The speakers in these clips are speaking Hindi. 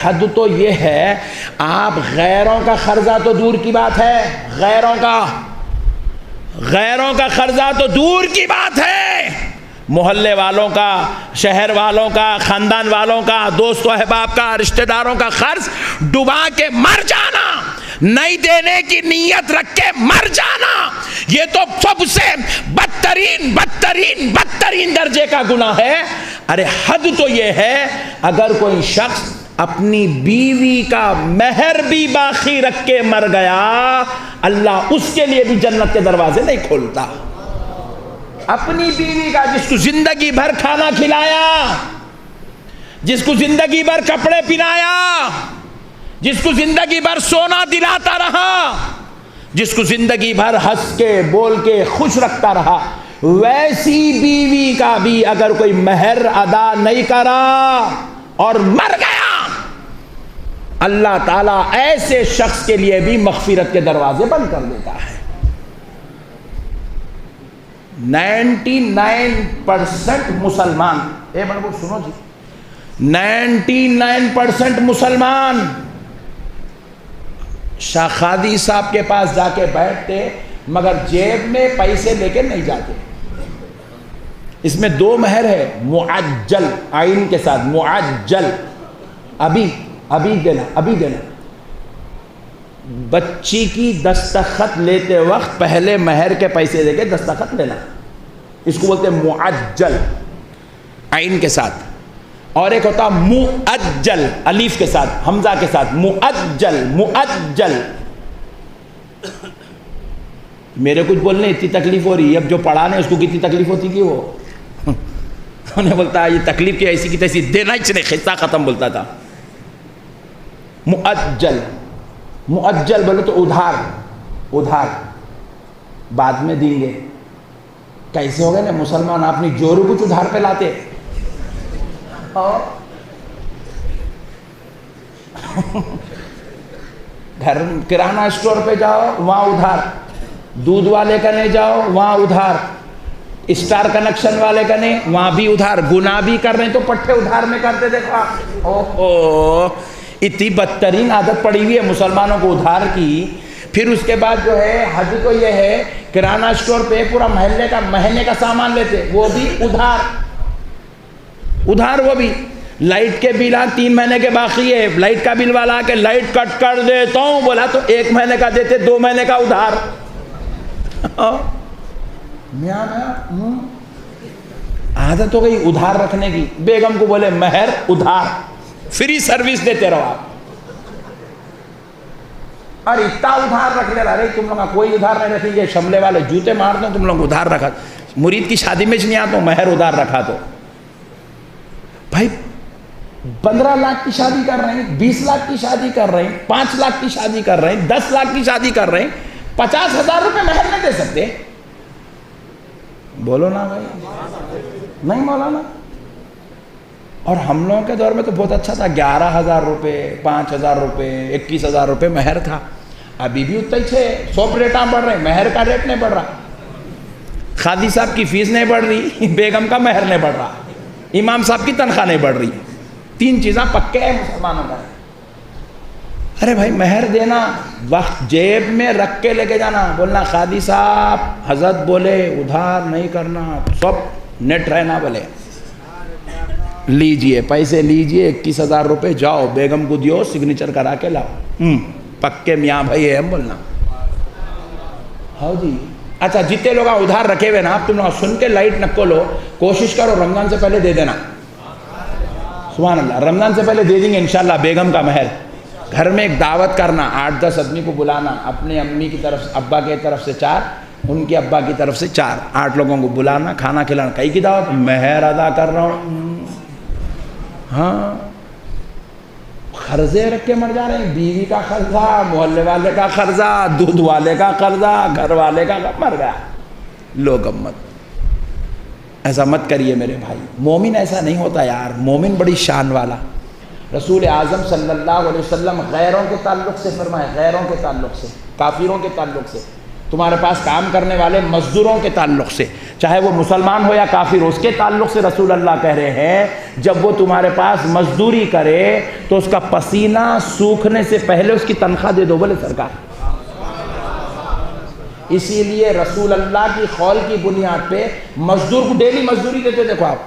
हद तो ये है, आप गैरों का कर्जा तो दूर की बात है, गैरों का कर्जा तो दूर की बात है, मोहल्ले वालों का, शहर वालों का, खानदान वालों का, दोस्तों अहबाब का, रिश्तेदारों का कर्ज डुबा के मर जाना, नहीं देने की नीयत रख के मर जाना, ये तो सबसे बदतरीन दर्जे का गुनाह है। अरे हद तो ये है, अगर कोई शख्स अपनी बीवी का महर भी बाकी रख के मर गया, अल्लाह उसके लिए भी जन्नत के दरवाजे नहीं खोलता। अपनी बीवी का, जिसको जिंदगी भर खाना खिलाया, जिसको जिंदगी भर कपड़े पहनाया, जिसको जिंदगी भर सोना दिलाता रहा, जिसको जिंदगी भर हंस के बोल के खुश रखता रहा, वैसी बीवी का भी अगर कोई महर अदा नहीं करा और मर गया, अल्लाह ताला ऐसे शख्स के लिए भी मग़फ़िरत के दरवाजे बंद कर देता है। 99% मुसलमान, बड़े सुनो जी, 99% मुसलमान शाखादी साहब के पास जाके बैठते, मगर जेब में पैसे लेके नहीं जाते। इसमें दो महर है, मुअज्जल, आइन के साथ मुअज्जल, अभी देना। बच्ची की दस्तखत लेते वक्त पहले महर के पैसे देके दस्तखत लेना, इसको बोलते हैं मुअज्जल, आइन के साथ। और एक होता मुअज्जल, अलीफ के साथ, हमजा के साथ, मुअज्जल। मेरे कुछ बोलने इतनी तकलीफ हो रही है, अब जो पढ़ाने उसको कितनी तकलीफ होती कि वो उन्हें बोलता है ये तकलीफ की ऐसी की तैसी, देना ही नहीं, खिस्सा खत्म बोलता था। मुअज्जल बोले तो उधार बाद में देंगे। कैसे हो गए ना मुसलमान, अपनी जोरू कुछ उधार पे लाते। और घर किराना स्टोर पे जाओ वहां उधार, दूध वाले का नहीं जाओ वहां उधार, स्टार कनेक्शन वाले का नहीं वहां भी उधार। गुनाह भी कर रहे हैं तो पट्टे उधार में करते देखो आप। ओहो, इतनी बदतरीन आदत पड़ी हुई है मुसलमानों को उधार की। फिर उसके बाद जो है हद तो ये है, किराना स्टोर पे पूरा महल्ले का महीने का सामान लेते, वो भी उधार। वो भी लाइट के बिल 3 महीने के बाकी है, लाइट का बिल वाला आके लाइट कट कर देता हूँ बोला तो 1 महीने का देते, 2 महीने का उधार। आदत हो गई उधार रखने की। बेगम को बोले महर उधार, फ्री सर्विस देते रहो आप। और इतना उधार रख ले रहा, तुम लोग कोई उधार नहीं रखेंगे, शमले वाले जूते मार दो, तुम लोग उधार रखा। मुरीद की शादी में नहीं आता महर उधार रखा तो भाई 15 लाख की शादी कर रहे हैं, 20 लाख की शादी कर रहे हैं, 5 लाख की शादी कर रहे हैं, 10 लाख की शादी कर रहे हैं, 50,000 रुपये महर नहीं दे सकते? बोलो ना भाई, नहीं मौलाना। और हम लोगों के दौर में तो बहुत अच्छा था, 11,000 रुपये, 5,000 रुपये, 21,000 रुपये महर था। अभी भी उतना ही थे, 100 रेटा बढ़ रहे, महर का रेट नहीं बढ़ रहा। खादी साहब की फीस नहीं बढ़ रही, बेगम का महर नहीं बढ़ रहा, इमाम साहब की तनख्वाह नहीं बढ़ रही। 3 चीज़ें पक्के हैं मुसलमानों का। अरे भाई महर देना, वक्त जेब में रख के लेके जाना, बोलना खादी साहब हजरत बोले उधार नहीं करना, सब नेट रहना, बोले लीजिए पैसे लीजिए 21,000 रुपये, जाओ बेगम को दियो, सिग्नेचर करा के लाओ। पक्के मियाँ भाई है हम, बोलना हाँ जी। अच्छा जितने लोग उधार रखे हुए ना, आप तुम लोग सुन के लाइट नको लो, कोशिश करो रमजान से पहले दे देना। सुभान अल्लाह, रमजान से पहले दे देंगे इंशाल्लाह बेगम का महर। घर में एक दावत करना, 8-10 आदमी को बुलाना, अपने अम्मी की तरफ से, अब्बा की तरफ से 4, उनके अब्बा की तरफ से 4, 8 लोगों को बुलाना, खाना खिलाना। कहीं की दावत, महर अदा कर रहा हूँ। हाँ, कर्जे रख के मर जा रहे हैं, बीवी का कर्जा, मोहल्ले वाले का कर्जा, दूध वाले का कर्जा, घर वाले का, मर गया। लो गम्मत, ऐसा मत करिए मेरे भाई। मोमिन ऐसा नहीं होता यार, मोमिन बड़ी शान वाला। रसूल आज़म सल्लल्लाहु अलैहि वसल्लम गैरों के ताल्लुक़ से फरमाए, गैरों के ताल्लुक़ से, काफिरों के ताल्लुक़ से, तुम्हारे पास काम करने वाले मजदूरों के ताल्लुक से, चाहे वो मुसलमान हो या काफिर, उसके ताल्लुक से रसूल अल्लाह कह रहे हैं जब वो तुम्हारे पास मजदूरी करे तो उसका पसीना सूखने से पहले उसकी तनख्वाह दे दो। बोले सरकार, इसीलिए रसूल अल्लाह की कौल की बुनियाद पे मजदूर को डेली मजदूरी देते। देखो आप,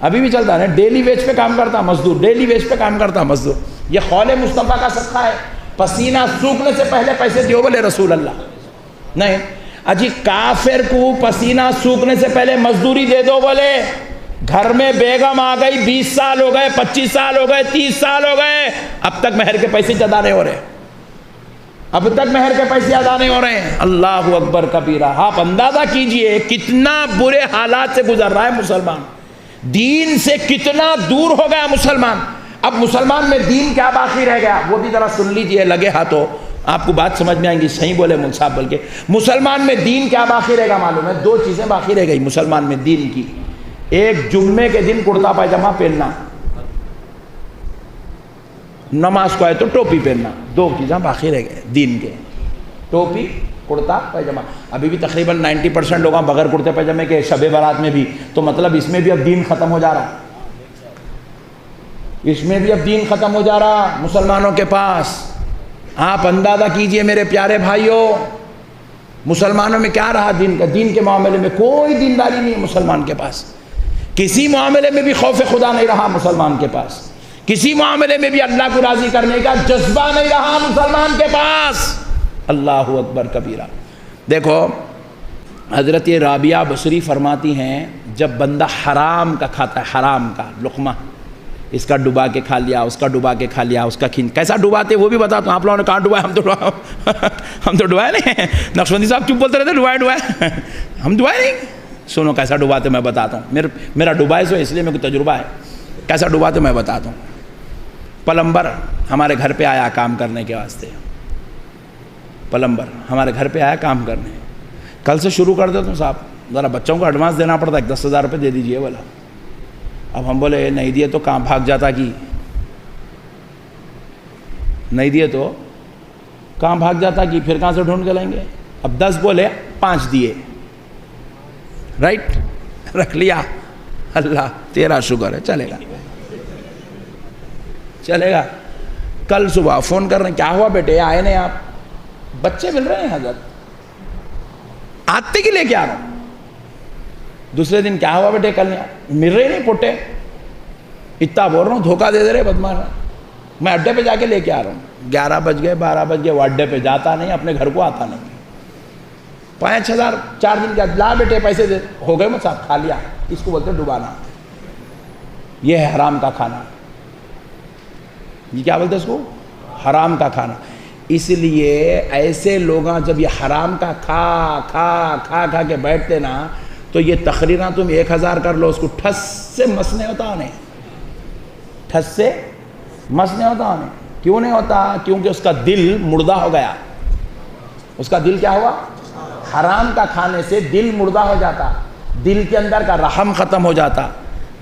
अभी भी चलता है, डेली वेज पे काम करता मजदूर, डेली वेज पे काम करता मजदूर। ये कौल मुस्तफ़ा का सदका है, पसीना सूखने से पहले पैसे दियो। बोले रसूल अल्लाह नहीं, अजी काफिर को पसीना सूखने से पहले मजदूरी दे दो। बोले घर में बेगम आ गई, 20 साल हो गए, 25 साल हो गए, 30 साल हो गए, अब तक मेहर के पैसे अदा नहीं हो रहे, अब तक मेहर के पैसे अदा नहीं हो रहे हैं। अल्लाह अकबर कबीरा। आप अंदाजा कीजिए कितना बुरे हालात से गुजर रहा है मुसलमान, दीन से कितना दूर हो गया मुसलमान। अब मुसलमान में दीन क्या बाकी रह गया, वो भी जरा सुन लीजिए, लगे हाथों, आपको बात समझ में आएंगी। सही बोले मुल्क साहब, बल्कि मुसलमान में दीन क्या बाकी रहेगा मालूम है? 2 चीजें बाकी रह गई मुसलमान में दीन की। एक, जुम्मे के दिन कुर्ता पैजामा पहनना, नमाज को आए तो टोपी पहनना। 2 चीज़ें बाकी रह गए दीन के, टोपी, कुर्ता पैजामा। अभी भी तकरीबन 90% लोग बगैर कुर्ते पैजामे के शबे बारात में भी, तो मतलब इसमें भी अब दीन ख़त्म हो जा रहा, इसमें भी अब दीन ख़त्म हो जा रहा मुसलमानों के पास। आप अंदाज़ा कीजिए मेरे प्यारे भाइयों, मुसलमानों में क्या रहा दीन का। दीन के मामले में कोई दीनदारी नहीं है मुसलमान के पास, किसी मामले में भी खौफ खुदा नहीं रहा मुसलमान के पास, किसी मामले में भी अल्लाह को राज़ी करने का जज्बा नहीं रहा मुसलमान के पास। अल्लाह अकबर कबीरा। देखो हज़रत राबिया बसरी फरमाती हैं, जब बंदा हराम का खाता है, हराम का लुक़मा, इसका डुबा के खा लिया, उसका डुबा के खा लिया, उसका खींच, कैसा डुबाते वो भी बताता हूँ। आप लोगों ने कहाँ डुबाया? हम तो डुबाए नहीं। नक्शबंदी साहब चुप बोलते रहते, डुबाए हम डुबाए नहीं। सुनो कैसा डुबाते मैं बताता हूँ। मेरा डुबाए सो इसलिए मेरे को तजुर्बा है, कैसा डुबाते मैं बताता हूँ। प्लम्बर हमारे घर पे आया काम करने के वास्ते, प्लम्बर हमारे घर पे आया काम करने। कल से शुरू कर देता हूँ साहब, ज़रा बच्चों को एडवांस देना पड़ता है, 10,000 रुपये दे दीजिए बोला। अब हम बोले नहीं दिए तो कहाँ भाग जाता, कि नहीं दिए तो कहाँ भाग जाता, कि फिर कहाँ से ढूंढ के लाएंगे। अब 10 बोले, 5 दिए, राइट, रख लिया। अल्लाह तेरा शुक्र है, चलेगा चलेगा। कल सुबह फ़ोन कर रहे हैं, क्या हुआ बेटे, आए नहीं आप? बच्चे मिल रहे हैं हजरत, आते की लेके आ रहा हूँ। दूसरे दिन, क्या हुआ बेटे, कल नहीं मिल रहे नहीं पोटे, इतना बोल रहा हूँ, धोखा दे रहे बदमाश, मैं अड्डे पे जाके लेके आ रहा हूँ। 11 बज गए, 12 बज गए, वो अड्डे पे जाता नहीं, अपने घर को आता नहीं। 5,000 4 दिन का, ला बेटे पैसे दे, हो गए मुझसे, खा लिया। इसको बोलते हैं डुबाना, ये है हराम का खाना। ये क्या बोलते हैं इसको? हराम का खाना। इसलिए ऐसे लोग जब ये हराम का खा खा खा खा के बैठते ना, तो ये तकरीरा तुम 1000 कर लो, उसको ठस से मस नहीं होता उन्हें, ठस से मस नहीं होता उन्हें। क्यों नहीं होता? क्योंकि उसका दिल मुर्दा हो गया। उसका दिल क्या हुआ? हराम का खाने से दिल मुर्दा हो जाता, दिल के अंदर का रहम ख़त्म हो जाता,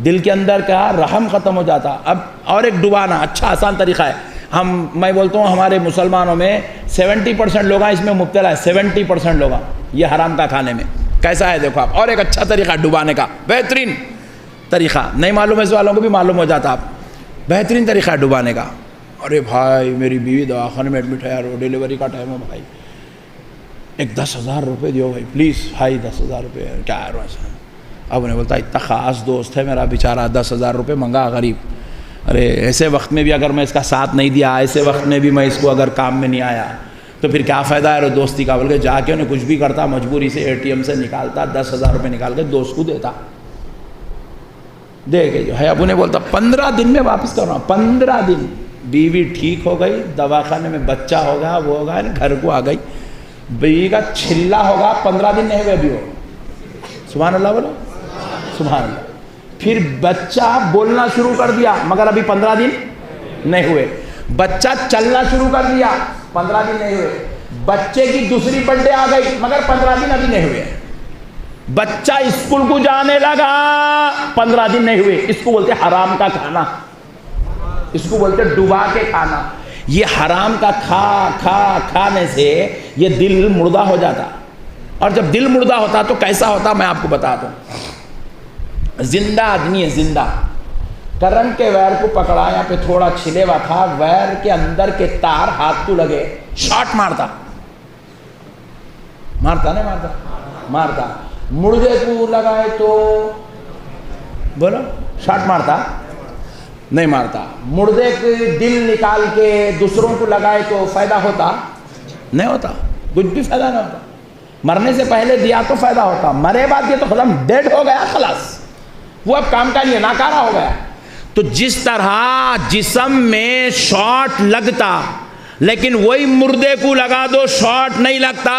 दिल के अंदर का रहम ख़त्म हो जाता। अब और एक डुबाना अच्छा आसान तरीक़ा है। मैं बोलता हूँ हमारे मुसलमानों में 70% लोग इसमें मुब्तला है, 70% लोग ये हराम का खाने में। कैसा है देखो आप, और एक अच्छा तरीक़ा डुबाने का, बेहतरीन तरीक़ा, नहीं मालूम है इस वालों को भी मालूम हो जाता, आप बेहतरीन तरीक़ा है डुबाने का। अरे भाई मेरी बीवी दवाखाने में एडमिट है यार, डिलीवरी का टाइम है भाई, एक 10,000 रुपये दियो भाई प्लीज़ भाई, 10,000 रुपये क्या है ऐसा। अब उन्हें बोलता इतना ख़ास दोस्त है मेरा बेचारा, 10,000 रुपये मंगा गरीब। अरे ऐसे वक्त में भी अगर मैं इसका साथ नहीं दिया, ऐसे वक्त में भी मैं इसको अगर काम में नहीं आया, तो फिर क्या फ़ायदा है दोस्ती का। बोल के जाके उन्हें कुछ भी करता, मजबूरी से ATM से निकालता, 10,000 रुपये निकाल के दोस्त को देता, दे के जो है। अब उन्हें बोलता 15 दिन में वापस कर रहा हूँ, 15 दिन। बीवी ठीक हो गई, दवाखाने में बच्चा होगा, वो होगा, घर को आ गई, बीवी का छिल्ला होगा, 15 दिन नहीं हुए भी हो। सुभान अल्लाह बोलो, सुभान अल्लाह। फिर बच्चा बोलना शुरू कर दिया, मगर अभी 15 दिन नहीं हुए। बच्चा चलना शुरू कर दिया, 15 दिन नहीं हुए। बच्चे की दूसरी बर्थडे आ गई, मगर 15 दिन अभी नहीं हुए। बच्चा स्कूल को जाने लगा, 15 दिन नहीं हुए। इसको बोलते हराम का खाना, इसको बोलते डुबा के खाना। ये हराम का खाने से ये दिल मुर्दा हो जाता। और जब दिल मुर्दा होता तो कैसा होता मैं आपको बता दूं। जिंदा आदमी है, जिंदा, करंट के वायर को पकड़ा, यहाँ पे थोड़ा छिले हुआ था, वायर के अंदर के तार हाथ को लगे, शॉट मारता नहीं मारता। मुर्दे को लगाए तो बोलो शॉट मारता नहीं मारता। मुर्दे के दिल निकाल के दूसरों को लगाए तो फायदा होता नहीं होता, कुछ भी फायदा नहीं होता। मरने से पहले दिया तो फायदा होता, मरे बाद ये तो खत्म, डेड हो गया, खलास, वो अब काम का नहीं है, नाकारा हो गया। तो जिस तरह जिस्म में शॉट लगता लेकिन वही मुर्दे को लगा दो शॉट नहीं लगता,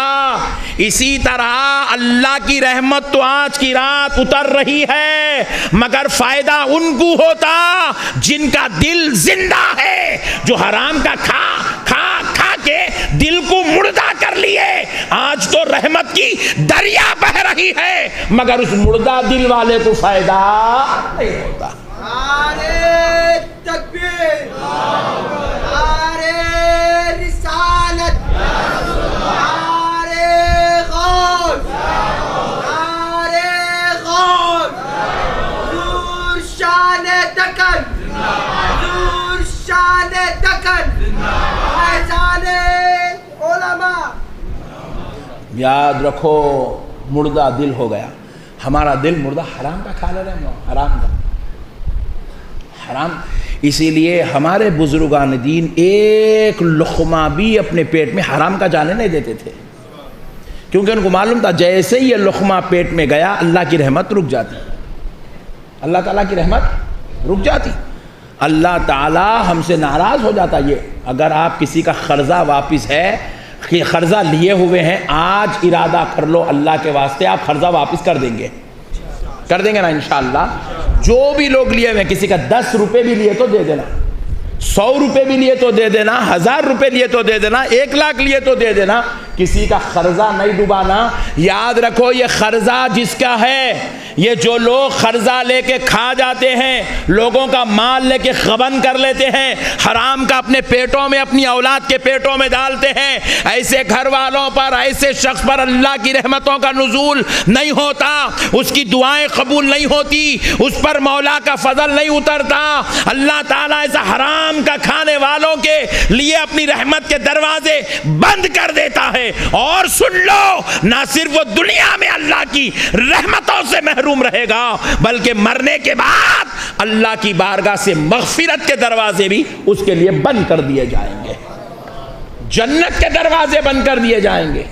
इसी तरह अल्लाह की रहमत तो आज की रात उतर रही है, मगर फायदा उनको होता जिनका दिल जिंदा है, जो हराम का खा के दिल को मुर्दा कर लिए। आज तो रहमत की दरिया बह रही है, मगर उस मुर्दा दिल वाले को फायदा नहीं होता। नारे तकबीर, नारे रिसालत, नारे गौस, नारे गौस, हुजूर शान-ए दक्कन, हुजूर शान-ए दक्कन, फैज़ान-ए उलमा। याद रखो, मुर्दा दिल हो गया, हमारा दिल मुर्दा हराम का खा ले रहे हैं, हराम का, हराम। इसीलिए हमारे बुजुर्गान दीन एक लुक़मा भी अपने पेट में हराम का जाने नहीं देते थे, क्योंकि उनको मालूम था जैसे ही ये लुक़मा पेट में गया अल्लाह की रहमत रुक जाती, अल्लाह ताला की रहमत रुक जाती, अल्लाह ताला हमसे नाराज़ हो जाता। ये अगर आप किसी का कर्जा वापिस है, कर्जा लिए हुए हैं, आज इरादा कर लो अल्लाह के वास्ते आप कर्जा वापिस कर देंगे ना इंशाअल्लाह। जो भी लोग लिए हुए, किसी का 10 रुपए भी लिए तो दे देना, 100 रुपए भी लिए तो दे देना, 1000 रुपए लिए तो दे देना, 1 लाख लिए तो दे देना, किसी का कर्जा नहीं डुबाना। याद रखो, ये कर्जा जिसका है, ये जो लोग कर्जा लेके खा जाते हैं, लोगों का माल लेके गबन कर लेते हैं, हराम का अपने पेटों में, अपनी औलाद के पेटों में डालते हैं, ऐसे घर वालों पर, ऐसे शख्स पर अल्लाह की रहमतों का नुज़ूल नहीं होता, उसकी दुआएं कबूल नहीं होती, उस पर मौला का फजल नहीं उतरता। अल्लाह ताला ऐसा हराम का खाने वालों के लिए अपनी रहमत के दरवाजे बंद कर देता है। और सुन लो, ना सिर्फ वो दुनिया में अल्लाह की रहमतों से महरूम रहेगा, बल्कि मरने के बाद अल्लाह की बारगाह से मग़फ़िरत के दरवाजे भी उसके लिए बंद कर दिए जाएंगे, जन्नत के दरवाजे बंद कर दिए जाएंगे।